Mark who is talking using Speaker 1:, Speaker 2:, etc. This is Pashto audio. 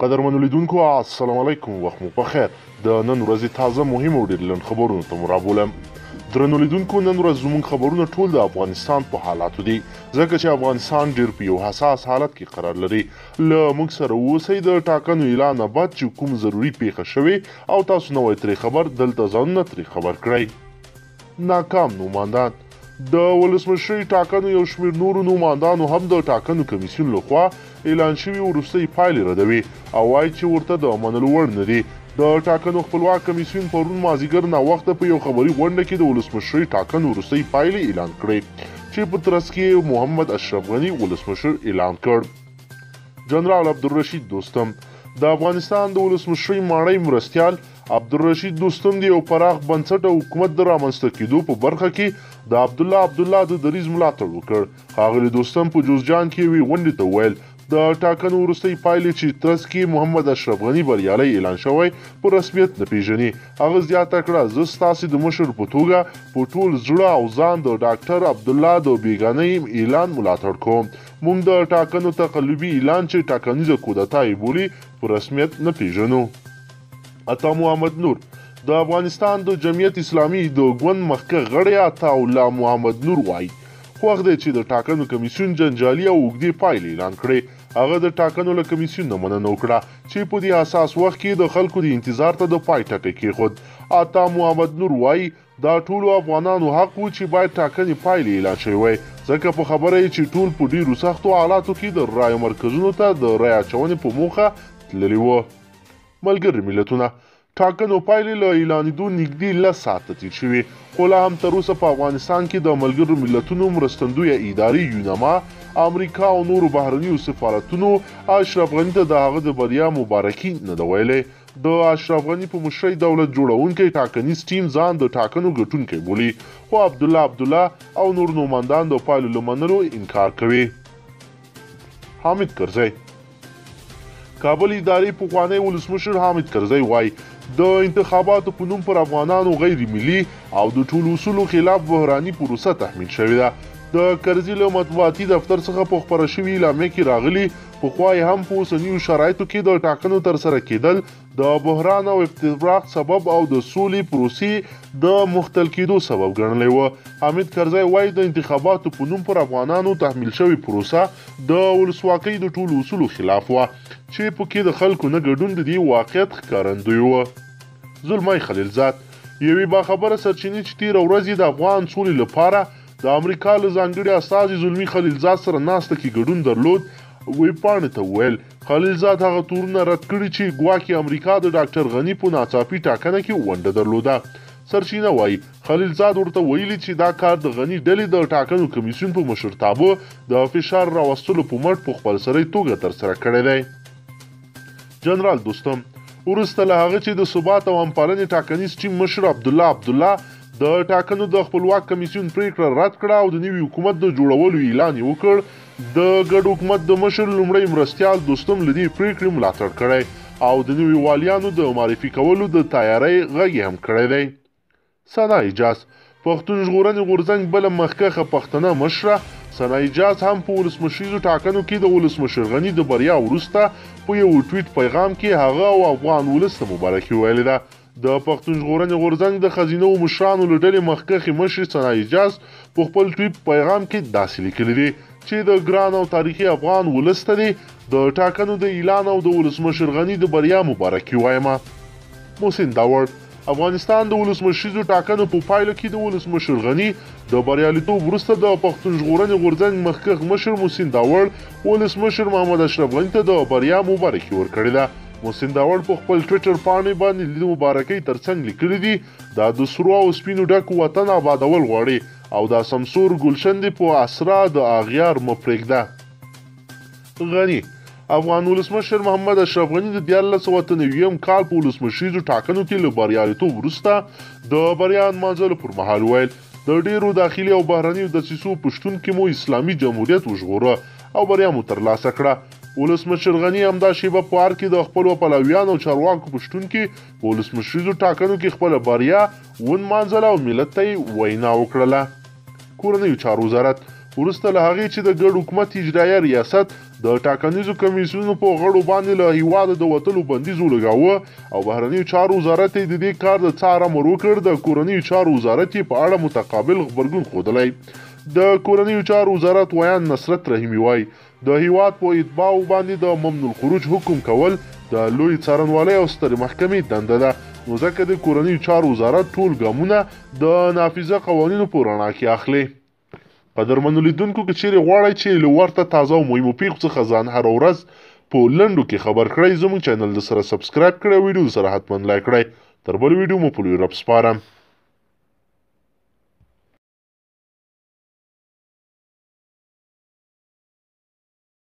Speaker 1: قدرمنو لیدونکو السلام علیکم، وخت مو پخیر. د نن ورځې تازه مهم او ډېر لنډ خبرونو ته مو رابولم. درنو لیدونکو، نن ورځ زموږ خبرونه ټول د افغانستان په حالاتو دي، ځکه چې افغانستان ډېر په یو حساس حالت کې قرار لري. له موږ سره اوسئ د ټاکنو اعلان نه بعد چې کوم ضروري پیښه شوې او تاسو نه وای ترې خبر، دلته ځانونه ترې خبر کړئ. ناکام نوماندان. د ولسمشرۍ ټاکنو یو شمېر نورو نوماندانو هم د ټاکنو کمیسیون لخوا اعلان شوي وروستۍ پایلې ردوي او وایي چې ورته د منلو وړ نه دي. د ټاکنو خپلواک کمیسیون پرون مازدیګر ناوخته په یو خبري غونډه کې د ولسمشرۍ ټاکنو وروستۍ پایلې اعلان کړې، چې په ترڅ کې محمد اشرف غني ولسمشر اعلان کړ. جنرال عبدالرشید دوستم. د افغانستان د ولسمشرۍ ماڼۍ مرستیال عبدالرشید دوستم د یو پراخ بنسټه حکومت د رامنځته کېدو په برخه کې د عبدالله د دریځ ملاتړ وکړ. ښاغلي دوستم په جوزجان کې یوې غونډې ته وویل د ټاکنو وروستۍ پایلې چې ترڅ کې محمد اشرف غني بریالی اعلان شوی په رسمیت نه پیژني. هغه زیاته کړه، زه ستاسې د مشر په توګه په ټول زړه او ځان د ډاکټر عبدالله د بېګانۍ اعلان ملاتړ کوم. موږ د ټاکنو تقلبي اعلان چې ټاکنیزه کودتا یې بولي په رسمیت نه پیژنو. عطا محمد نور. د افغانستان د جمعیت اسلامي د ګوند مخکښ غړی عطا الله محمد نور وایي خوښ دی چې د ټاکنو کمیسیون جنجالي او اوږدې پایلې اعلان کړې. هغه د ټاکنو له کمیسیون نه مننه وکړه چې په دې حساس وخت کې د خلکو د انتظار ته د پای ټکی کېښود. عطا محمد نور وایي دا ټولو افغانانو حق و چې باید ټاکنې پایلې اعلان شوی وای، ځکه په خبره یې چې ټول په ډېرو سختو حالاتو کې د رایو مرکزونو ته د رای اچونې په موخه تللي وو. ملګري ملتونه. ټاکنو پایلې له اعلانېدو نږدې 10 ساعته تېر شوي، خو لا هم تر اوسه په افغانستان کې د ملګرو ملتونو مرستندویه ادارې یونما، امریکا او نورو بهرنیو سفارتونو اشرف غني ته د هغه د بریا مبارکي نه ده ویلې. د اشرف غني په مشرۍ دولت جوړونکی ټاکنیز ټیم ځان د ټاکنو ګټونکی بولي، خو عبدالله او نور نوماندان د پایلو له منلو انکار کوي. حامد کرزی. کابل ادارې پخوانی ولسمشر حامد کرزی وایي د انتخاباتو په نوم پر افغانانو غیر ملي او د ټولو اصولو خلاف بحراني پروسه تحمیل شوې ده. د کرزي له مطبوعاتي دفتر څخه په خپره شوي اعلامیه کې راغلي پخوا یې هم په اوسنیو شرایطو کې د ټاکنو ترسره کېدل د بحران او افتراق سبب او د سولې پروسې د مختل کېدو سبب ګڼلی و. حامد کرزی وایي د انتخاباتو په نوم پر افغانانو تحمیل شوې پروسه د ولسواکۍ د ټولو اصولو خلاف وه، چې پکې د خلکو نه ګډون د دې واقعیت ښکارندوی و. زلمی خلیلزاد. یوې باخبره سرچینې چې تېره ورځ یې د افغان سولې لپاره د امریکا له ځانګړي استازي زلمي خلیلزاد سره ناسته کې ګډون درلود ویبپاڼې ته وویل خلیلزاد هغه تورونه رد کړي چې ګواکې امریکا د ډاکټر غني په ناڅاپي ټاکنه کې ونډه درلوده. سرچینه وایي خلیلزاد ورته ویلي چې دا کار د غني ډلې د ټاکنو کمیسیون په مشرتابه د فشار راوستلو په مټ په خپلسرۍ توګه ترسره کړی دی. جنرال دوستم. وروسته له هغه چې د ثبات او همپالنې ټاکنیز ټیم مشر عبدالله د ټاکنو د خپلواک کمیسیون پریکړه رد کړه او د نوي حکومت د جوړولو اعلان یې وکړ، د ګډ حکومت د مشر لومړی مرستیال دوستم له دې پریکړې ملاتړ کړی او د نوي والیانو د معرفي کولو د تیارۍ غږ یې هم کړی دی. ثنا ایجاز. پښتون ژغورنې غورځنګ بله مخکښه پښتنه مشره ثنا ایجاز هم په ولسمشریزو ټاکنو کې د ولسمشر غني د بریا وروسته په یو ټویټ پیغام کې هغه او افغان ولس ته مبارکي ویلې ده. د پښتون ژغورنې غورځنګ د ښځینه مشرانو له ډلې مخکښې مشرې ثنا ایجاز په خپل ټویټ پیغام کې داسې لیکلي دي چې د ګران او تاریخي افغان ولس ته دې د ټاکنو د اعلان او د ولسمشر غني د بریا مبارکي وایم. محسن داوړ. افغانستان د ولسمشریزو ټاکنو په پایلو کې د ولسمشر غني د بریالیتوب وروسته د پښتون ژغورنې غورځنګ مخکښ مشر محسن داوړ ولسمشر محمد اشرف غني ته د بریا مبارکي ورکړې ده. محسن داوړ په خپل ټویټر پاڼې باندې د مبارکۍ ترڅنګ لیکلي دي دا د سرو او سپینو ډک وطن آبادول غواړي او دا سمسور ګلشن دې په اسرا د اغیار مه پرېږده. غني. افغان ولسمشر محمد اشرف غني د 1990 کال په ولسمشریزو ټاکنو کې له بریالیتوب وروسته د بریا نمانځلو پر مهال ویل د ډېرو داخلي او بهرنیو دسیسو په شتون کې مو اسلامي جمهوریت وژغوره او بریا مو ترلاسه کړه. ولسمشر غني همدا شیبه په ار کې د خپلو پلویانو او چارواکو په شتون کې په ولسمشریزو ټاکنو کې خپله بریا ونمانځله او ملت ته یې وینا وکړله. کورنیو چارو وزارت. وروسته له هغې چې د ګډ حکومت اجرایه ریاست د ټاکنیزو کمیسیونونو په غړو باندې له هیواده د وتلو بندیز ولګاوه او بهرنیو چارو وزارت یې د دې کار د څار امر وکړ. د کورنیو چارو وزارت یې په اړه متقابل غبرګون ښودلی. د کورنیو چارو وزارت ویان نصرت رحیمي وایي د هیواد په اتباعو باندې د ممنوع الخروج حکم کول د لوی څارنوالۍ او سترې محکمې دنده ده، نو ځکه د کورنیو چارو وزارت ټول ګامونه د نافذه قوانینو په رڼا کې اخلي. قدرمنو لیدونکو که چیرې غواړئ چې له ورته تازه او مهمو پیښو څخه ځان هره ورځ په لنډو کې خبر کړئ، زموږ چینل د سره سبسکرایب کړئ او ویډیو سره حتما لایک کړئ. تر بل ویډیو مو په لوی رب سپارم.